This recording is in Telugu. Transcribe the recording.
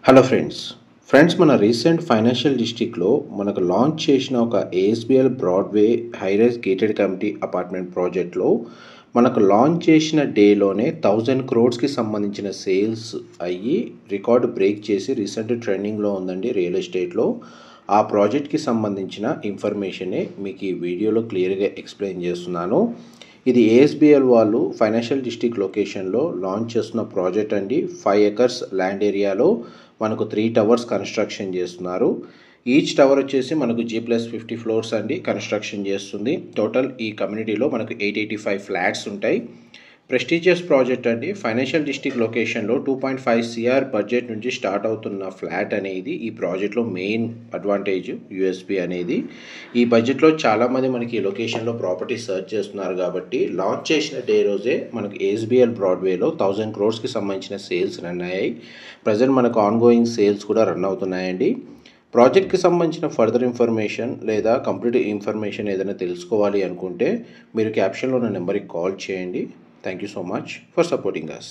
హలో ఫ్రెండ్స్ మన రీసెంట్ ఫైనాన్షియల్ డిస్ట్రిక్ట్లో మనకు లాంచ్ చేసిన ఒక ASBL Broadway high-rise gated community apartment ప్రాజెక్ట్లో మనకు లాంచ్ చేసిన డేలోనే 1000 crores సంబంధించిన సేల్స్ అయ్యి రికార్డు బ్రేక్ చేసి రీసెంట్ ట్రెండింగ్లో ఉందండి రియల్ ఎస్టేట్లో. ఆ ప్రాజెక్ట్కి సంబంధించిన ఇన్ఫర్మేషనే మీకు ఈ వీడియోలో క్లియర్గా ఎక్స్ప్లెయిన్ చేస్తున్నాను. ఇది ఏఎస్బిఎల్ వాళ్ళు ఫైనాన్షియల్ డిస్ట్రిక్ట్ లొకేషన్లో లాంచ్ చేస్తున్న ప్రాజెక్ట్ అండి. 5 acres ల్యాండ్ ఏరియాలో మనకు 3 towers కన్స్ట్రక్షన్ చేస్తున్నారు. ఈచ్ టవర్ వచ్చేసి మనకు G+50 floors అండి కన్స్ట్రక్షన్ చేస్తుంది. టోటల్ ఈ కమ్యూనిటీలో మనకు 885 ఫ్లాట్స్ ఉంటాయి. ప్రెస్టీజియస్ ప్రాజెక్ట్ అండి. ఫైనాన్షియల్ డిస్ట్రిక్ట్ లొకేషన్లో 2.5 CR బడ్జెట్ నుంచి స్టార్ట్ అవుతున్న ఫ్లాట్ అనేది ఈ ప్రాజెక్ట్లో మెయిన్ అడ్వాంటేజ్ యూఎస్పీ అనేది. ఈ బడ్జెట్లో చాలామంది మనకి ఈ లొకేషన్లో ప్రాపర్టీ సర్చ్ చేస్తున్నారు కాబట్టి లాంచ్ చేసిన డే రోజే మనకు ఏఎస్బిఎల్ బ్రాడ్వేలో 1000 crores సంబంధించిన సేల్స్ రన్ అయ్యాయి. ప్రజెంట్ మనకు ఆన్గోయింగ్ సేల్స్ కూడా రన్ అవుతున్నాయండి. ప్రాజెక్ట్కి సంబంధించిన ఫర్దర్ ఇన్ఫర్మేషన్ లేదా కంప్లీట్ ఇన్ఫర్మేషన్ ఏదైనా తెలుసుకోవాలి అనుకుంటే మీరు క్యాప్షన్లో ఉన్న నెంబర్కి కాల్ చేయండి. Thank you so much for supporting us.